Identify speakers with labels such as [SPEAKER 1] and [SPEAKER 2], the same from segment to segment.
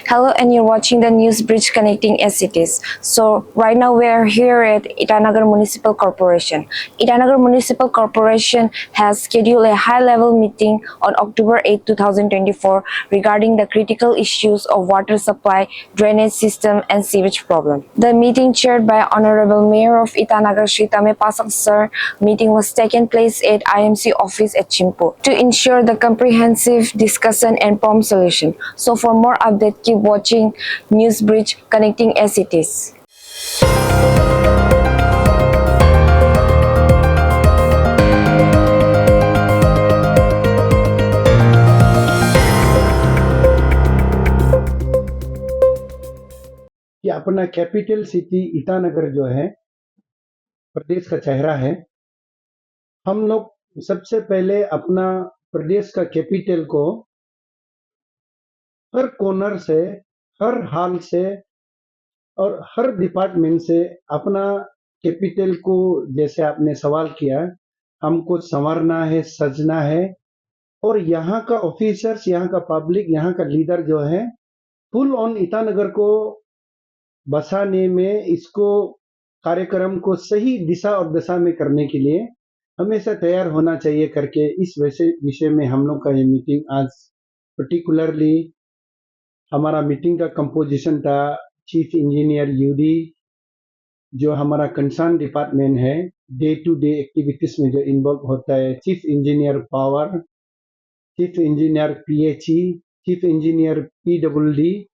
[SPEAKER 1] Hello, and you're watching the News Bridge connecting cities. So right now we are here at Itanagar Municipal Corporation. Itanagar Municipal Corporation has scheduled a high-level meeting on October 8, 2024 regarding the critical issues of water supply, drainage system, and sewage problem. The meeting, chaired by Honorable Mayor of Itanagar, Shri Tame Pasang Sir, meeting was taken place at IMC office at Chimpu to ensure the comprehensive discussion and prompt solution. So for more update, keep watching Newsbridge connecting cities.
[SPEAKER 2] कि अपना capital city Itanagar जो है प्रदेश का चेहरा है। हम लोग सबसे पहले अपना प्रदेश का कैपिटल को हर कॉर्नर से, हर हाल से और हर डिपार्टमेंट से अपना कैपिटल को, जैसे आपने सवाल किया, हमको संवारना है, सजना है और यहाँ का ऑफिसर्स, यहाँ का पब्लिक, यहाँ का लीडर जो है फुल ऑन ईटानगर को बसाने में, इसको कार्यक्रम को सही दिशा और दशा में करने के लिए हमेशा तैयार होना चाहिए करके इस विषय में हम लोग का ये मीटिंग आज पर्टिकुलरली हमारा मीटिंग का कंपोजिशन था। चीफ इंजीनियर यूडी, जो हमारा कंसर्न डिपार्टमेंट है, डे टू डे एक्टिविटीज में जो इन्वॉल्व होता है, chief engineer power, chief engineer PHE, chief engineer PWD,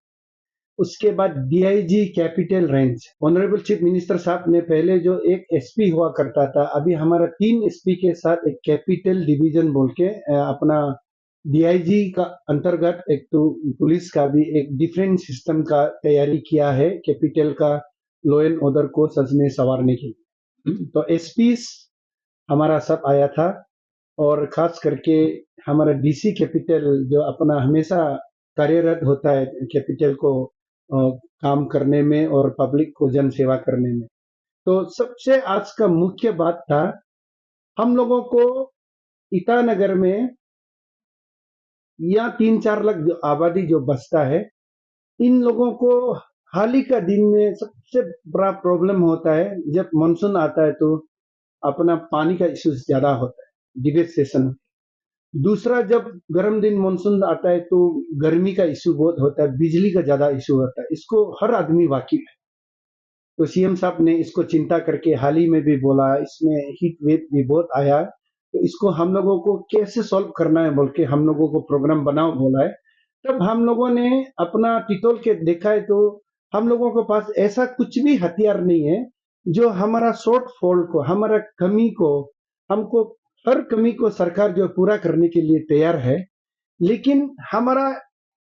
[SPEAKER 2] उसके बाद DIG capital range. Honourable chief minister साहब ने पहले जो एक एसपी हुआ करता था, अभी हमारा 3 एसपी के साथ एक कैपिटल डिवीजन बोल के अपना डीआईजी का अंतर्गत एक तो पुलिस का भी एक डिफरेंट सिस्टम का तैयारी किया है कैपिटल का लॉ एंड ऑर्डर को सजने संवारने के लिए। तो एसपी हमारा सब आया था और खास करके हमारा डीसी कैपिटल जो अपना हमेशा कार्यरत होता है कैपिटल को काम करने में और पब्लिक को जन सेवा करने में। तो सबसे आज का मुख्य बात था, हम लोगों को ईटानगर में या 3-4 लाख जो आबादी जो बसता है, इन लोगों को हाल ही का दिन में सबसे बड़ा प्रॉब्लम होता है, जब मानसून आता है तो अपना पानी का इश्यू ज्यादा होता है, डिवेस्टेशन। दूसरा, जब गर्म दिन मानसून आता है तो गर्मी का इश्यू बहुत होता है, बिजली का ज्यादा इश्यू होता है, इसको हर आदमी वाकिफ है। तो सीएम साहब ने इसको चिंता करके हाल ही में भी बोला, इसमें हीट वेव भी बहुत आया, तो इसको हम लोगों को कैसे सॉल्व करना है बोल के हम लोगों को प्रोग्राम बनाओ बोला है। तब हम लोगों ने अपना टिटोल के देखा है तो हम लोगों के पास ऐसा कुछ भी हथियार नहीं है जो हमारा शॉर्ट फॉल को, हमारा कमी को, हमको हर कमी को सरकार जो पूरा करने के लिए तैयार है। लेकिन हमारा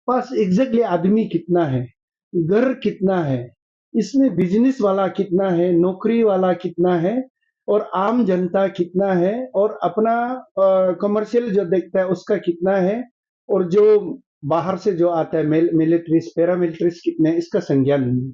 [SPEAKER 2] पास एग्जैक्टली आदमी कितना है, घर कितना है, इसमें बिजनेस वाला कितना है, नौकरी वाला कितना है और आम जनता कितना है और अपना कमर्शियल जो देखता है उसका कितना है और जो बाहर से जो आता है मिलिट्रीज, पैरामिलिट्रीज कितने, इसका संज्ञान नहीं है।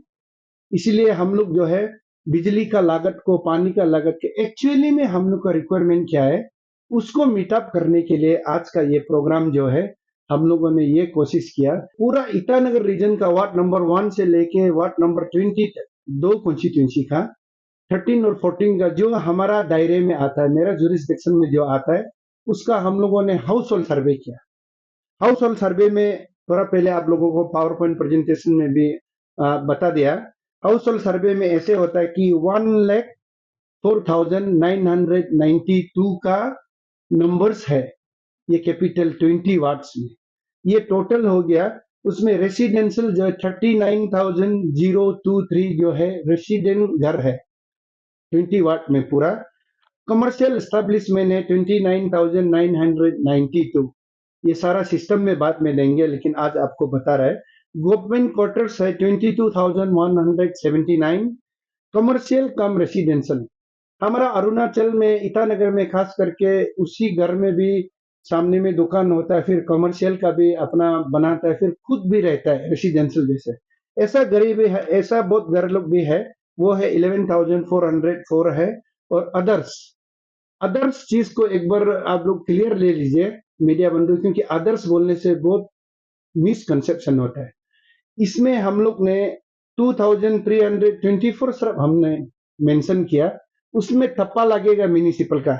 [SPEAKER 2] इसीलिए हम लोग जो है बिजली का लागत को, पानी का लागत के एक्चुअली में हम लोग का रिक्वायरमेंट क्या है उसको मीटअप करने के लिए आज का ये प्रोग्राम जो है हम लोगों ने ये कोशिश किया। पूरा ईटानगर रीजन का वार्ड नंबर 1 से लेके वार्ड नंबर 20 तक, 2 कॉन्स्टिट्यूंसी का 13 और 14 का जो हमारा दायरे में आता है, मेरा जुरिस्डिक्शन में जो आता है, उसका हम लोगों ने हाउस होल्ड सर्वे किया। हाउस होल्ड सर्वे में थोड़ा पहले आप लोगों को पावर पॉइंट प्रेजेंटेशन में भी बता दिया। हाउस होल्ड सर्वे में ऐसे होता है कि 1,04,992 का नंबर्स है ये कैपिटल 20 वार्ड्स में, ये टोटल हो गया। उसमें रेसिडेंशियल जो 39,023 जो है रेसिडेंट घर है 20 वार्ड में पूरा। कमर्शियल एस्टेब्लिशमेंट है 29,992। ये सारा सिस्टम में बाद में देंगे, लेकिन आज आपको बता रहा है। गवर्नमेंट क्वार्टर्स है 22,179, कमर्शियल कम रेसिडेंशियल। हमारा अरुणाचल में ईटानगर में खास करके उसी घर में भी सामने में दुकान होता है, फिर कमर्शियल का भी अपना बनाता है, फिर खुद भी रहता है रेसिडेंशियल जैसे। ऐसा गरीब है, ऐसा बहुत घर लोग भी है, वो है 11,404 है। और अदर्स चीज को एक बार आप लोग क्लियर ले लीजिए मीडिया बंधु, क्योंकि अदर्स बोलने से बहुत मिसकंसेप्शन होता है। इसमें हम लोग ने 2324 सिर्फ हमने मेंशन किया, उसमें ठप्पा लगेगा म्यूनिसिपल का,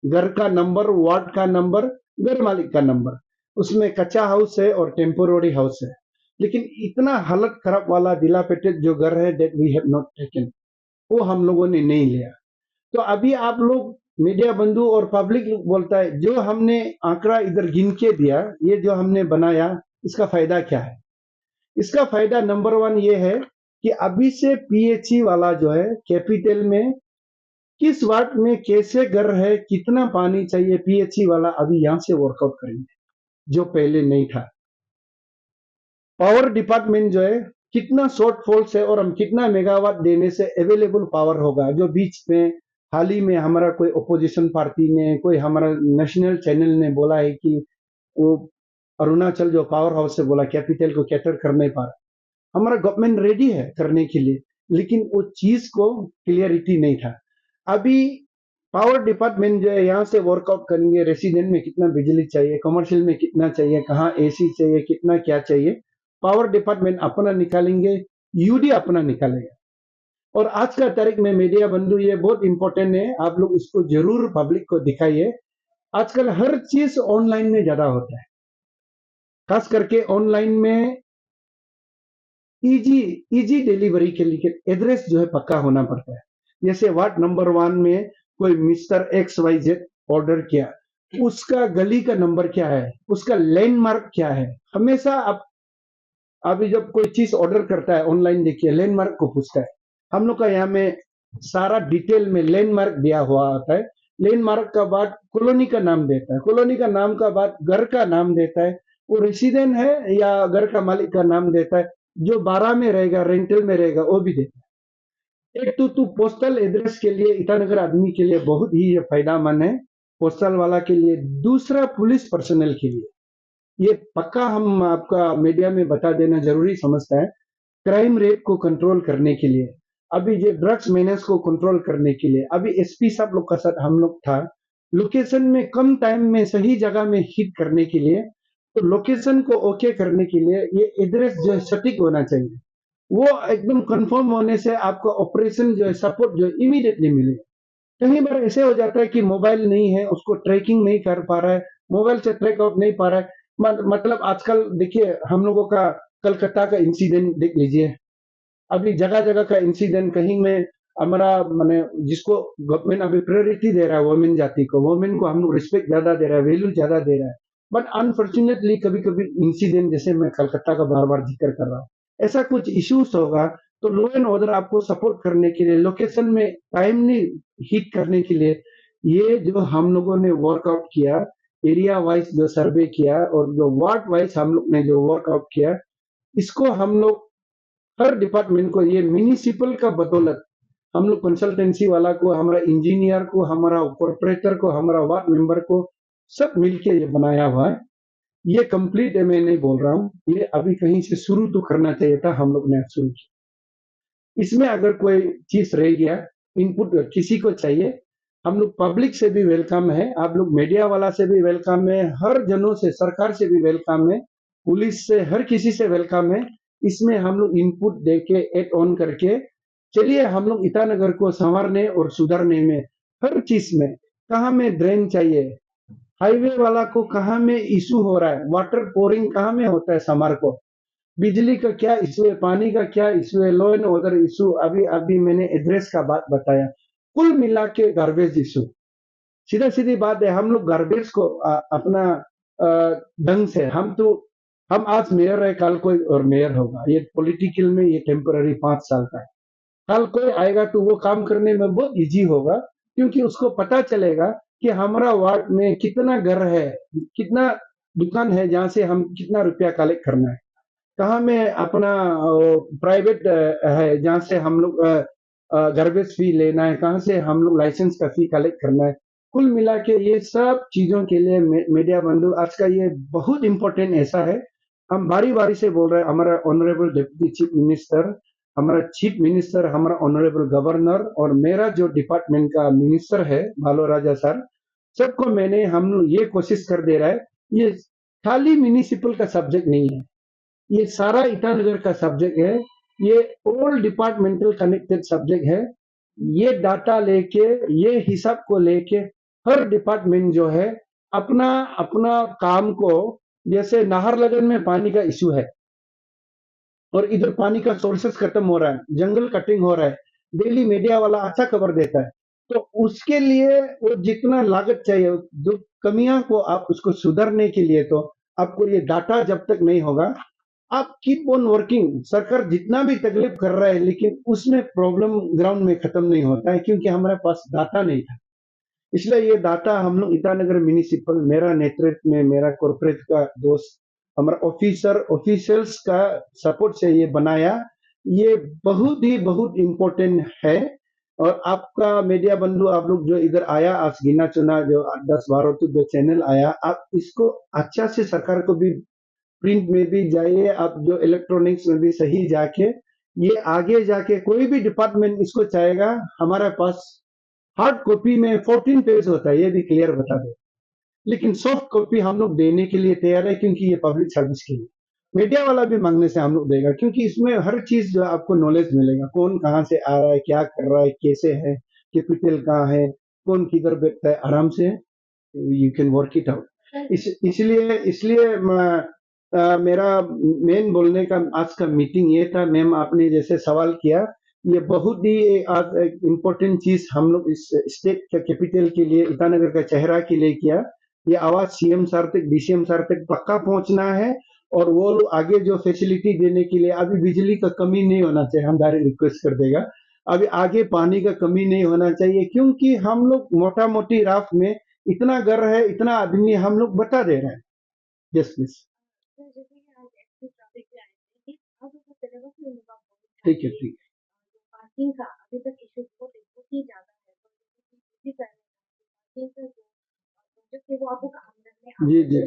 [SPEAKER 2] घर का नंबर, वार्ड का नंबर, घर मालिक का नंबर, उसमें कच्चा हाउस है और टेम्पोररी हाउस है। लेकिन इतना हालत खराब वाला दिलापिटेड जो घर है, that we have not taken, वो हम लोगों ने नहीं लिया। तो अभी आप लोग मीडिया बंधु और पब्लिक बोलता है, जो हमने आंकड़ा इधर गिन के दिया, ये जो हमने बनाया, इसका फायदा क्या है? इसका फायदा नंबर वन ये है कि अभी से पीएचई वाला जो है कैपिटल में किस वार्ड में कैसे घर है, कितना पानी चाहिए, पीएचई वाला अभी यहां से वर्कआउट करेंगे, जो पहले नहीं था। पावर डिपार्टमेंट जो है कितना शॉर्टफॉल्स है और हम कितना मेगावाट देने से अवेलेबल पावर होगा, जो बीच में हाल ही में हमारा कोई ओपोजिशन पार्टी ने, कोई हमारा नेशनल चैनल ने बोला है कि वो अरुणाचल जो पावर हाउस से बोला कैपिटल को कैटर कर नहीं पा रहा। हमारा गवर्नमेंट रेडी है करने के लिए, लेकिन वो चीज को क्लियरिटी नहीं था। अभी पावर डिपार्टमेंट जो है यहाँ से वर्कआउट करेंगे, रेसिडेंट में कितना बिजली चाहिए, कमर्शियल में कितना चाहिए, कहाँ एसी चाहिए, कितना क्या चाहिए, पावर डिपार्टमेंट अपना निकालेंगे, यूडी अपना निकालेगा। और आज का तारीख में मीडिया बंधु, ये बहुत इंपॉर्टेंट है, आप लोग इसको जरूर पब्लिक को दिखाइए। आजकल हर चीज ऑनलाइन में ज्यादा होता है, खास करके ऑनलाइन में इजी इजी डिलीवरी के लिए एड्रेस जो है पक्का होना पड़ता है। जैसे वार्ड नंबर 1 में कोई mister X Y Z order किया, उसका गली का नंबर क्या है, उसका लैंडमार्क क्या है, हमेशा आप अभी जब कोई चीज ऑर्डर करता है ऑनलाइन, देखिए लैंडमार्क को पूछता है। हम लोग का यहाँ में सारा डिटेल में लैंडमार्क दिया हुआ आता है। लैंडमार्क का बाद कॉलोनी का नाम देता है, कॉलोनी का नाम का बाद घर का नाम देता है, वो रेसिडेंट है या घर का मालिक का नाम देता है, जो 12 में रहेगा, रेंटल में रहेगा, वो भी देता है। एक तो पोस्टल एड्रेस के लिए ईटानगर आदमी के लिए बहुत ही फायदामंद है, पोस्टल वाला के लिए। दूसरा पुलिस पर्सनल के लिए ये पक्का हम आपका मीडिया में बता देना जरूरी समझता है, क्राइम रेट को कंट्रोल करने के लिए, अभी ये ड्रग्स मेनेस को कंट्रोल करने के लिए, अभी एसपी साहब लोग का साथ हम लोग था, लोकेशन में कम टाइम में सही जगह में हिट करने के लिए, तो लोकेशन को ओके करने के लिए ये एड्रेस जो है सटीक होना चाहिए। वो एकदम कंफर्म होने से आपका ऑपरेशन जो है सपोर्ट जो है इमीडिएटली मिले। कई बार ऐसे हो जाता है कि मोबाइल नहीं है, उसको ट्रैकिंग नहीं कर पा रहा है, मोबाइल से ट्रैक आउट नहीं पा रहा है। मतलब आजकल देखिए हम लोगों का कलकत्ता का इंसिडेंट देख लीजिए, अभी जगह जगह का इंसिडेंट, कहीं में हमारा माने जिसको गवर्नमेंट अभी प्रायोरिटी दे रहा है वोमेन जाति को, वोमेन को हम लोग रिस्पेक्ट ज्यादा दे रहा है, वैल्यू ज्यादा दे रहा है, बट अनफॉर्चुनेटली कभी कभी इंसिडेंट, जैसे मैं कलकत्ता का बार बार जिक्र कर रहा हूँ, ऐसा कुछ इश्यूज होगा तो लॉ एंड ऑर्डर आपको सपोर्ट करने के लिए, लोकेशन में टाइमली हिट करने के लिए, ये जो हम लोगों ने वर्कआउट किया, एरिया वाइज जो सर्वे किया और जो वार्ड वाइज हम लोग ने जो वर्कआउट किया, इसको हम लोग हर डिपार्टमेंट को, ये म्यूनिसिपल का बदौलत हम लोग कंसल्टेंसी वाला को, हमारा इंजीनियर को, हमारा कॉर्पोरेटर को, हमारा वार्ड मेंबर को, सब मिलके ये बनाया हुआ है। ये कंप्लीट है, मैं नहीं बोल रहा हूँ, ये अभी कहीं से शुरू तो करना चाहिए था, हम लोग ने शुरू किया। इसमें अगर कोई चीज रह गया, इनपुट किसी को चाहिए, हम लोग पब्लिक से भी वेलकम है, आप लोग मीडिया वाला से भी वेलकम है, हर जनों से, सरकार से भी वेलकम है, पुलिस से, हर किसी से वेलकम है। इसमें हम लोग इनपुट देके एड ऑन करके चलिए, हम लोग ईटानगर को संवारने और सुधारने में, हर चीज में, कहाँ में ड्रेन चाहिए, हाईवे वाला को कहाँ में इशू हो रहा है, वाटर पोरिंग कहाँ में होता है समर को, बिजली का क्या इशू है, पानी का क्या इशू है, लॉ एंड ऑर्डर इशू, अभी अभी मैंने एड्रेस का बात बताया, कुल मिला के गार्बेज इशू। सीधा सीधी बात है, हम लोग गार्बेज को अपना ढंग से, हम आज मेयर है, कल कोई और मेयर होगा, ये पॉलिटिकल में ये टेम्पररी 5 साल का है, कल कोई आएगा तो वो काम करने में बहुत इजी होगा, क्योंकि उसको पता चलेगा कि हमारा वार्ड में कितना घर है, कितना दुकान है, जहां से हम कितना रुपया कलेक्ट करना है, कहाँ में अपना प्राइवेट है जहाँ से हम लोग गार्बेज फी लेना है, कहाँ से हम लोग लाइसेंस का फी कलेक्ट करना है। कुल मिला के ये सब चीजों के लिए मीडिया बंधु, आज का ये बहुत इंपॉर्टेंट ऐसा है, हम बारी बारी से बोल रहे हैं, हमारा ऑनरेबल डिप्टी चीफ मिनिस्टर, हमारा चीफ मिनिस्टर, हमारा ऑनरेबल गवर्नर और मेरा जो डिपार्टमेंट का मिनिस्टर है बालो राजा सर, सबको मैंने हम लोग ये कोशिश कर दे रहा है, ये खाली म्यूनिसिपल का सब्जेक्ट नहीं है, ये सारा ईटानगर का सब्जेक्ट है, ये ऑल डिपार्टमेंटल कनेक्टेड सब्जेक्ट है। ये डाटा लेके, ये हिसाब को लेके हर डिपार्टमेंट जो है अपना अपना काम को, जैसे नाहरलगन में पानी का इशू है और इधर पानी का सोर्सेस खत्म हो रहा है, जंगल कटिंग हो रहा है, डेली मीडिया वाला अच्छा खबर देता है, तो उसके लिए वो जितना लागत चाहिए, जो कमियां को आप उसको सुधारने के लिए, तो आपको ये डाटा जब तक नहीं होगा, आप कीप ऑन वर्किंग। सरकार जितना भी तकलीफ कर रहा है, लेकिन उसमें प्रॉब्लम ग्राउंड में खत्म नहीं होता है, क्योंकि हमारे पास डाटा नहीं था। इसलिए ये डाटा हम लोग ईटानगर म्यूनिसिपल, मेरा नेतृत्व में मेरा कॉर्पोरेट का दोस्त, हमारा ऑफिशियल्स का सपोर्ट से ये बनाया। ये बहुत इम्पोर्टेंट है। और आपका मीडिया बंधु, आप लोग जो इधर आया, आज गिना चुना जो 10-12 तो जो चैनल आया, आप इसको अच्छा से सरकार को भी प्रिंट में भी जाइए, आप जो इलेक्ट्रॉनिक्स में भी सही जाके, ये आगे जाके कोई भी डिपार्टमेंट इसको चाहेगा, हमारे पास हार्ड कॉपी में 14 पेज होता है, ये भी क्लियर बता दे, लेकिन सॉफ्ट कॉपी हम लोग देने के लिए तैयार है, क्योंकि ये पब्लिक सर्विस के लिए। मीडिया वाला भी मांगने से हम लोग देगा, क्योंकि इसमें हर चीज जो है आपको नॉलेज मिलेगा, कौन कहाँ से आ रहा है, क्या कर रहा है, कैसे है, कैपिटल कहाँ है, कौन किधर बैठता है, आराम से you can work it out. इसलिए इसलिए मेरा मेन बोलने का आज का मीटिंग ये था। मैम, आपने जैसे सवाल किया, ये बहुत ही आज एक इम्पोर्टेंट चीज हम लोग इस स्टेट का कैपिटल के लिए, ईटानगर का चेहरा के लिए किया। ये आवाज सीएम सर तक, डीसीएम सर तक पक्का पहुंचना है, और वो लोग आगे जो फैसिलिटी देने के लिए, अभी बिजली का कमी नहीं होना चाहिए, हम डायरेक्ट रिक्वेस्ट कर देगा। अभी आगे पानी का कमी नहीं होना चाहिए, क्योंकि हम लोग मोटा मोटी रात में इतना घर है, इतना आदमी हम लोग बता दे रहे हैं। Yes please. ठीक है, ठीक है। जी जी,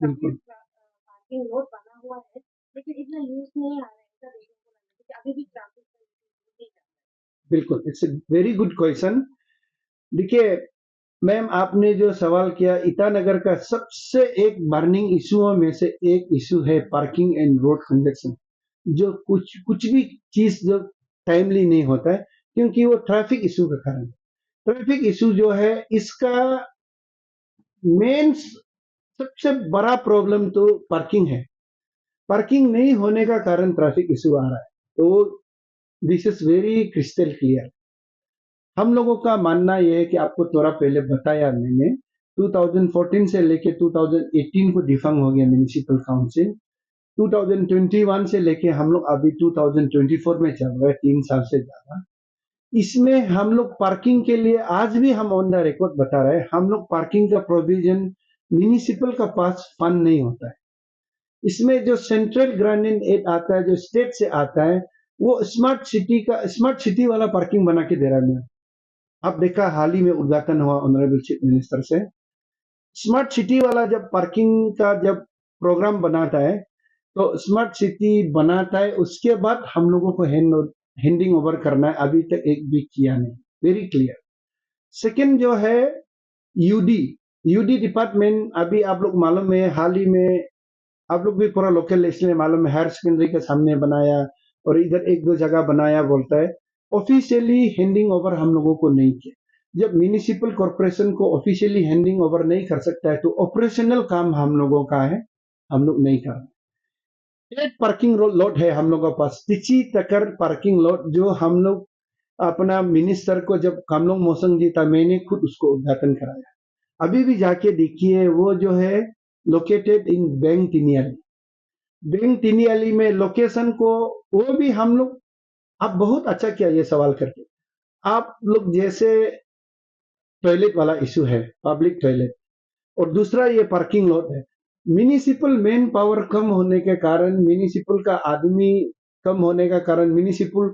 [SPEAKER 2] बिल्कुल बिल्कुल, it's a very good question. देखिए मैम, आपने जो सवाल किया, ईटानगर का सबसे एक बर्निंग इशुओं में से एक इशू है पार्किंग एंड रोड कंजेशन। जो कुछ कुछ भी चीज जो टाइमली नहीं होता है, क्योंकि वो ट्रैफिक इशू का कारण। ट्रैफिक इशू जो है, इसका मेन सबसे बड़ा प्रॉब्लम तो पार्किंग है। पार्किंग नहीं होने का कारण ट्रैफिक इशू आ रहा है, तो this is very crystal clear. हम लोगों का मानना यह है कि आपको थोड़ा पहले बताया मैंने, 2014 से लेके 2018 को डिफंग हो गया म्यूनिसिपल काउंसिल। 2021 से लेके हम लोग अभी 2024 में चल रहे हैं, 3 साल से ज्यादा। इसमें हम लोग पार्किंग के लिए, आज भी हम ऑन द रिकॉर्ड बता रहे हैं, हम लोग पार्किंग का प्रोविजन म्यूनिसिपल का पास फंड नहीं होता है। इसमें जो सेंट्रल ग्रांडिंग एड आता है, जो स्टेट से आता है, वो स्मार्ट सिटी वाला पार्किंग बना के दे रहा है। आप देखा, हाल ही में उद्घाटन हुआ ऑनरेबल चीफ मिनिस्टर से, स्मार्ट सिटी वाला जब पार्किंग का जब प्रोग्राम बनाता है, तो स्मार्ट सिटी बनाता है, उसके बाद हम लोगों को हैंडिंग ओवर करना है। अभी तक एक भी किया नहीं, वेरी क्लियर। सेकंड जो है यूडी, यूडी डिपार्टमेंट, अभी आप लोग मालूम है, हाल ही में आप लोग भी पूरा लोकल इसलिए मालूम है, हायर सेकेंडरी के सामने बनाया और इधर एक दो जगह बनाया बोलता है। ऑफिशियली हैंडिंग ओवर हम लोगों को नहीं किया। जब म्यूनिसिपल कॉर्पोरेशन को ऑफिशियली हैंडिंग ओवर नहीं कर सकता है, तो ऑपरेशनल काम हम लोगों का है, हम लोग नहीं कर रहे। एक पार्किंग लॉट है हम लोगों के पास, तिची तकर पार्किंग लॉट, जो हम लोग अपना मिनिस्टर को, जब कामलोंग मोसंग जी था, मैंने खुद उसको उद्घाटन कराया। अभी भी जाके देखिए, वो जो है लोकेटेड इन बैंक तिनियाली। बैंक तिनियाली में लोकेशन को, वो भी हम लोग, आप बहुत अच्छा किया ये सवाल करके। आप लोग जैसे टॉयलेट वाला इशू है, पब्लिक टॉयलेट, और दूसरा ये पार्किंग लॉट है। म्यूनिसिपल मैन पावर कम होने के कारण, म्यूनिसिपल का आदमी कम होने का कारण, म्यूनिसिपल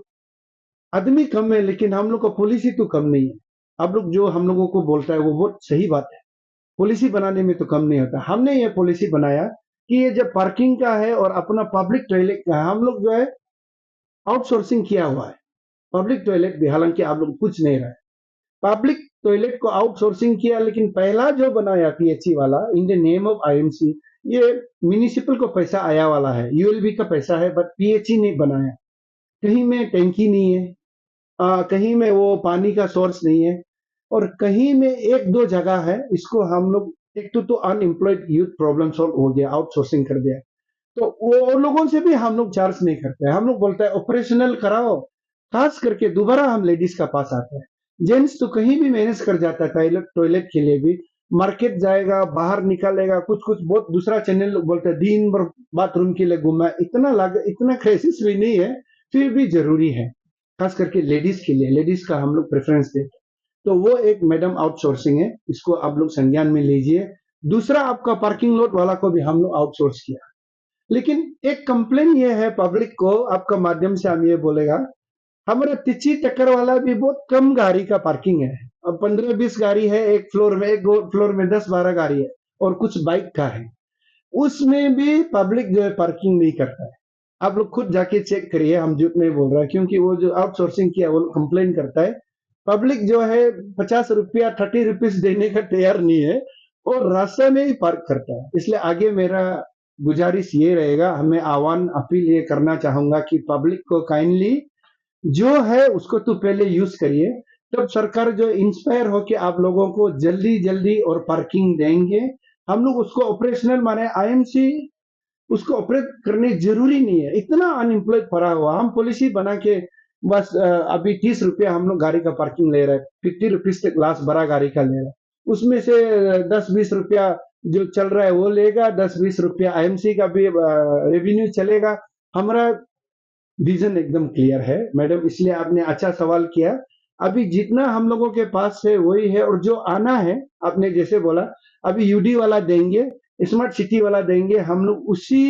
[SPEAKER 2] आदमी कम है, लेकिन हम लोग का पॉलिसी तो कम नहीं है। आप लोग जो हम लोगों को बोलता है वो बहुत सही बात है, पॉलिसी बनाने में तो कम नहीं होता। हमने ये पॉलिसी बनाया कि ये जब पार्किंग का है और अपना पब्लिक टॉयलेट का है, हम लोग जो है आउटसोर्सिंग किया हुआ है पब्लिक टॉयलेट भी। हालांकि आप लोग कुछ नहीं रहे, पब्लिक टॉयलेट को आउटसोर्सिंग किया, लेकिन पहला जो बनाया पीएचसी वाला in the name of IMC, ये म्यूनिसिपल को पैसा आया वाला है, यूएलबी का पैसा है, बट पीएचई नहीं बनाया। कहीं में टैंकी नहीं है, कहीं में वो पानी का सोर्स नहीं है, और कहीं में एक दो जगह है। इसको हम लोग, एक तो अनएम्प्लॉयड यूथ प्रॉब्लम सॉल्व हो गया, आउटसोर्सिंग कर दिया, तो वो लोगों से भी हम लोग चार्ज नहीं करते हैं। हम लोग बोलते हैं ऑपरेशनल कराओ। खास करके दोबारा हम लेडीज का पास आते हैं। जेंट्स तो कहीं भी मैनेज कर जाता है, टॉयलेट टॉयलेट के लिए भी मार्केट जाएगा, बाहर निकालेगा, कुछ कुछ बहुत दूसरा चैनल बोलते हैं दिन भर बाथरूम के लिए घूमा। इतना क्राइसिस भी नहीं है, फिर भी जरूरी है। खास करके लेडीज के लिए, लेडीज का हम लोग प्रेफरेंस देते हैं। तो वो एक मैडम आउटसोर्सिंग है, इसको आप लोग संज्ञान में लीजिए। दूसरा, आपका पार्किंग लॉट वाला को भी हम लोग आउटसोर्स किया। लेकिन एक कंप्लेन ये है पब्लिक को, आपका माध्यम से हम ये बोलेगा, हमारे तिची टक्कर वाला भी बहुत कम गाड़ी का पार्किंग है। अब 15-20 गाड़ी है एक फ्लोर में, एक फ्लोर में 10-12 गाड़ी है, और कुछ बाइक का है। उसमें भी पब्लिक जो है पार्किंग नहीं करता है। आप लोग खुद जाके चेक करिए, हम झूठ नहीं बोल रहे हैं, क्योंकि वो जो आउटसोर्सिंग किया वो कंप्लेन करता है। पब्लिक जो है 50 रुपया 30 रुपीज देने का तैयार नहीं है, और रास्ते में ही पार्क करता है। इसलिए आगे मेरा गुजारिश ये रहेगा, हमें आह्वान अपील ये करना चाहूंगा कि पब्लिक को काइंडली जो है उसको तो पहले यूज करिए, तब सरकार जो इंस्पायर होके आप लोगों को जल्दी जल्दी और पार्किंग देंगे। हम लोग उसको ऑपरेशनल माने, आईएमसी उसको ऑपरेट करने जरूरी नहीं है। इतना अनएम्प्लॉयड पड़ा हुआ, हम पॉलिसी बना के बस अभी 30 रुपया हम लोग गाड़ी का पार्किंग ले रहे हैं, 50 रुपीज तक लास्ट बड़ा गाड़ी का ले रहा है। उसमें से 10-20 रुपया जो चल रहा है वो लेगा, 10-20 रुपया आईएमसी का भी रेवेन्यू चलेगा। हमारा विजन एकदम क्लियर है मैडम, इसलिए आपने अच्छा सवाल किया। अभी जितना हम लोगों के पास है वही है, और जो आना है आपने जैसे बोला, अभी यूडी वाला देंगे, स्मार्ट सिटी वाला देंगे, हम लोग उसी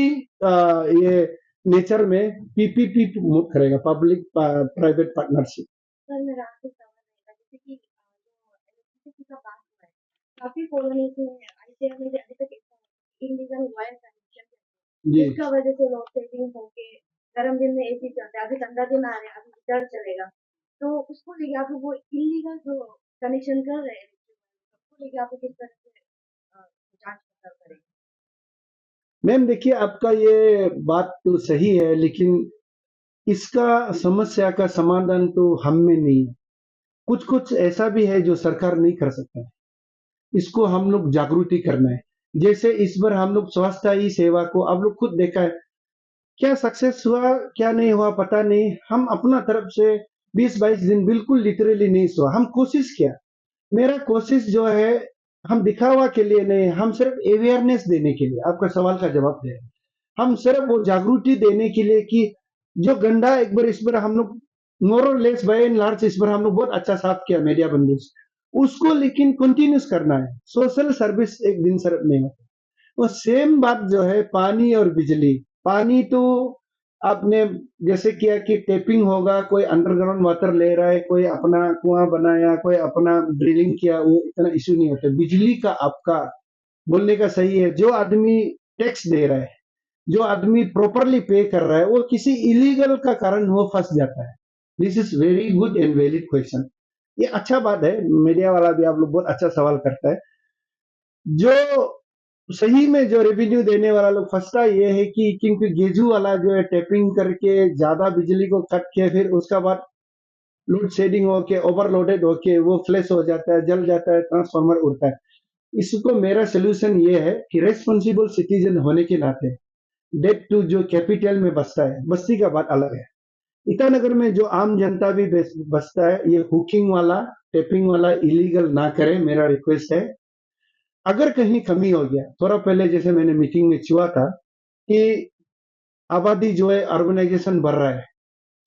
[SPEAKER 2] ये नेचर में पीपीपी मूव करेगा, पब्लिक प्राइवेट पार्टनरशिप।
[SPEAKER 3] सर मेरा आपसे सवाल रहेगा, जैसे कि जो इलेक्ट्रिसिटी का बात हुआ है, काफी कॉलोनीज में आईसीआर में अभी तक इलीगल वायर कनेक्शन है,
[SPEAKER 2] जी
[SPEAKER 3] जिसका वजह से लोड शेडिंग होके गर्म दिन में एसी चलता है, अभी ठंडा दिन आ रहा है, अभी हीटर चलेगा, तो उसको लेके आप लोग वो इलीगल जो कनेक्शन कर रहे हैं उसको लेके आप लोग किस तरह से जांच पड़ताल करेंगे?
[SPEAKER 2] मैम, देखिए आपका ये बात तो सही है, लेकिन इसका समस्या का समाधान तो हम में नहीं है। कुछ कुछ ऐसा भी है जो सरकार नहीं कर सकता है, इसको हम लोग जागृति करना है। जैसे इस बार हम लोग स्वास्थ्य ही सेवा को, आप लोग खुद देखा है, क्या सक्सेस हुआ क्या नहीं हुआ पता नहीं, हम अपना तरफ से 20-22 दिन बिल्कुल लिटरली नहीं सोआ, हम कोशिश किया। मेरा कोशिश जो है, हम दिखावा के लिए नहीं, हम सिर्फ अवेयरनेस देने के लिए, आपका सवाल का जवाब दे रहे हैं। हम सिर्फ वो जागृति देने के लिए कि जो गंदा एक बार इस बार हम लोग मोर और लेस बाय एंड लार्ज इस बार हम लोग बहुत अच्छा साफ किया मीडिया बंधु से, उसको लेकिन कंटिन्यूस करना है। सोशल सर्विस एक दिन सिर्फ नहीं होता। वो सेम बात जो है पानी और बिजली। पानी तो आपने जैसे किया कि टेपिंग होगा, कोई अंडरग्राउंड वाटर ले रहा है, कोई अपना कुआं बनाया, कोई अपना ड्रिलिंग किया, वो इतना इश्यू नहीं होता। बिजली का आपका बोलने का सही है, जो आदमी टैक्स दे रहा है, जो आदमी प्रॉपरली पे कर रहा है, वो किसी इलीगल का कारण वो फंस जाता है। This is very good and valid question. ये अच्छा बात है, मीडिया वाला भी आप लोग बहुत अच्छा सवाल करता है। जो सही में जो रेवेन्यू देने वाला लोग फंसता ये है कि क्योंकि गेजू वाला जो है टैपिंग करके ज्यादा बिजली को कट के फिर उसका बाद लोड शेडिंग होके ओवरलोडेड होके वो फ्लैश हो जाता है, जल जाता है, ट्रांसफार्मर उड़ता है। इसको मेरा सोल्यूशन ये है कि रेस्पॉन्सिबल सिटीजन होने के नाते डेट टू जो कैपिटल में बसता है, बस्ती का बात अलग है, ईटानगर में जो आम जनता भी बसता है, ये हुकिंग वाला टैपिंग वाला इलीगल ना करे, मेरा रिक्वेस्ट है। अगर कहीं कमी हो गया, थोड़ा पहले जैसे मैंने मीटिंग में छुआ था कि आबादी जो है अर्बनाइजेशन बढ़ रहा है,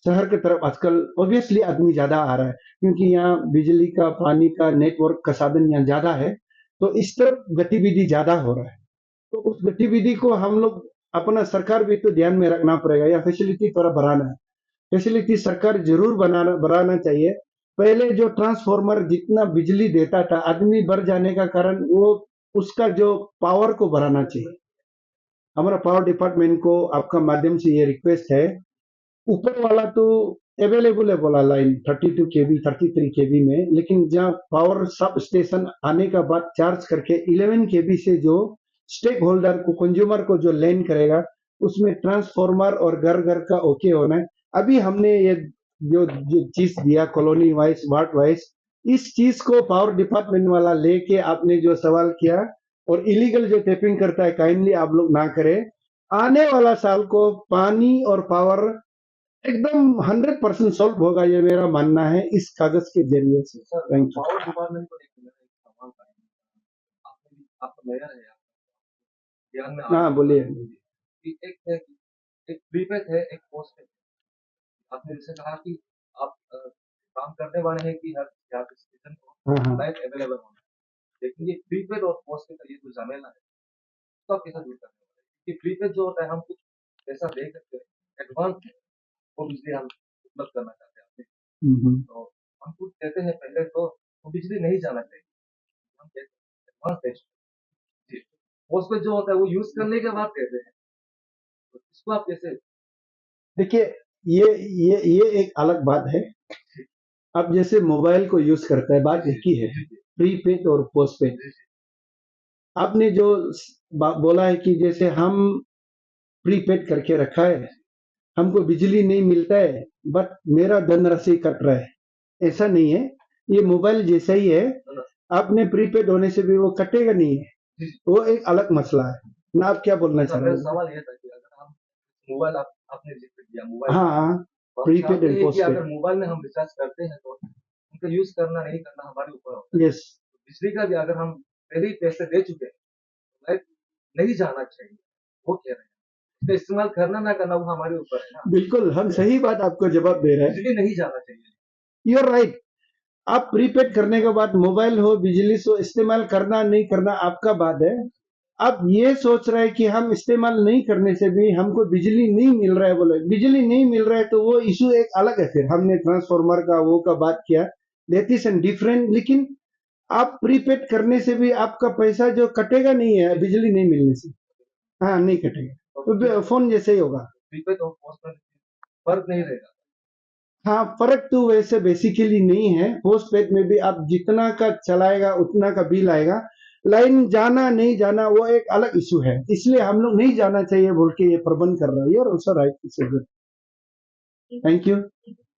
[SPEAKER 2] शहर की तरफ आजकल ऑब्वियसली आदमी ज्यादा आ रहा है, क्योंकि यहाँ बिजली का पानी का नेटवर्क का साधन यहाँ ज्यादा है, तो इस तरफ गतिविधि ज्यादा हो रहा है। तो उस गतिविधि को हम लोग अपना सरकार भी तो ध्यान में रखना पड़ेगा, या फैसिलिटी थोड़ा बढ़ाना है। फैसिलिटी सरकार जरूर बढ़ाना चाहिए। पहले जो ट्रांसफॉर्मर जितना बिजली देता था, आदमी बढ़ जाने का कारण वो उसका जो पावर को बढ़ाना चाहिए। हमारा पावर डिपार्टमेंट को आपका माध्यम से ये रिक्वेस्ट है, ऊपर वाला तो अवेलेबल है बोला लाइन 32 केवी 33 केवी में, लेकिन जहाँ पावर सब स्टेशन आने का बाद चार्ज करके 11 केवी से जो स्टेक होल्डर को, कंज्यूमर को जो लेन करेगा, उसमें ट्रांसफॉर्मर और घर घर का ओके होना है। अभी हमने ये जो चीज दिया कॉलोनी वाइज, वार्ड वाइज, इस चीज को पावर डिपार्टमेंट वाला लेके आपने जो सवाल किया, और इलीगल जो टैपिंग करता है काइंडली आप लोग ना करें। आने वाला साल को पानी और पावर एकदम 100% सॉल्व होगा, ये मेरा मानना है इस कागज के जरिए से। Thank you.
[SPEAKER 4] पावर डिपार्टमेंट को लेकर मेरा एक सवाल था। आपका मेयर है, ध्यान में
[SPEAKER 2] हाँ बोलिए।
[SPEAKER 4] कि एक है कि एक प्रीपेड है, एक पोस्टपेड है। आपने जैसे कहा कि आप काम करने वाले हैं कि हर सिटीजन को
[SPEAKER 2] हाँ हाँ
[SPEAKER 4] लाइट अवेलेबल होना है, लेकिन ये प्रीपेड और पोस्टपेड का ये जो झमेला है, तो आप कैसे दूर करने वाले हैं? कि प्रीपेड जो होता है, हम कुछ पैसा दे सकते हैं एडवांस में, वो बिजली हम उपलब्ध करना चाहते हैं आपसे, तो हम कुछ देते हैं पहले, तो वो बिजली नहीं जाना चाहिए, हम एडवांस दे चुके हैं। पोस्टपेड जो होता है वो यूज करने के बाद देते हैं, तो इसको आप कैसे?
[SPEAKER 2] देखिए, ये एक अलग बात है। अब जैसे मोबाइल को यूज करता है, बात एक ही है, प्रीपेड और पोस्टपेड। आपने जो बोला है कि जैसे हम प्रीपेड करके रखा है, हमको बिजली नहीं मिलता है, बट मेरा धनराशि कट रहा है, ऐसा नहीं है। ये मोबाइल जैसा ही है, आपने प्रीपेड होने से भी वो कटेगा नहीं है, वो एक अलग मसला है ना। आप क्या बोलना चाह रहे
[SPEAKER 4] मेरा
[SPEAKER 2] हो?
[SPEAKER 4] सवाल ये था कि अगर हम मोबाइल आपने जिक्र किया मोबाइल,
[SPEAKER 2] हाँ,
[SPEAKER 4] तो हम
[SPEAKER 2] प्रीपेड
[SPEAKER 4] चाहते
[SPEAKER 2] एंड
[SPEAKER 4] हैं कि
[SPEAKER 2] पोस्टपेड।
[SPEAKER 4] अगर मोबाइल में हम रिचार्ज करते हैं तो उनका यूज करना नहीं करना हमारे ऊपर होता है।
[SPEAKER 2] यस,
[SPEAKER 4] बिजली का भी अगर हम पहले ही पैसे दे चुके हैं, तो लाइट नहीं जाना चाहिए, वो कह रहे हैं। इसका इस्तेमाल करना ना करना वो हमारे ऊपर है ना।
[SPEAKER 2] बिल्कुल हम सही बात आपको जवाब दे रहे हैं।
[SPEAKER 4] बिजली नहीं जाना चाहिए।
[SPEAKER 2] You are right. आप प्रीपेड करने के बाद मोबाइल हो, बिजली से इस्तेमाल करना नहीं करना आपका बात है। आप ये सोच रहे हैं कि हम इस्तेमाल नहीं करने से भी हमको बिजली नहीं मिल रहा है, बोले बिजली नहीं मिल रहा है, तो वो इशू एक अलग है। फिर हमने ट्रांसफार्मर का वो का बात किया, दैट इज एन डिफरेंट। लेकिन आप प्रीपेड करने से भी आपका पैसा जो कटेगा नहीं है बिजली नहीं मिलने से। हाँ, नहीं कटेगा, तो फोन जैसे ही होगा।
[SPEAKER 4] प्रीपेड और पोस्टपेड फर्क नहीं रहेगा।
[SPEAKER 2] हाँ, फर्क तो वैसे बेसिकली नहीं है। पोस्टपेड में भी आप जितना का चलाएगा उतना का बिल आएगा। लाइन जाना नहीं जाना वो एक अलग इशू है, इसलिए हम लोग नहीं जाना चाहिए बोल के ये प्रबंध कर रहे हैं। और राइट, थैंक यू।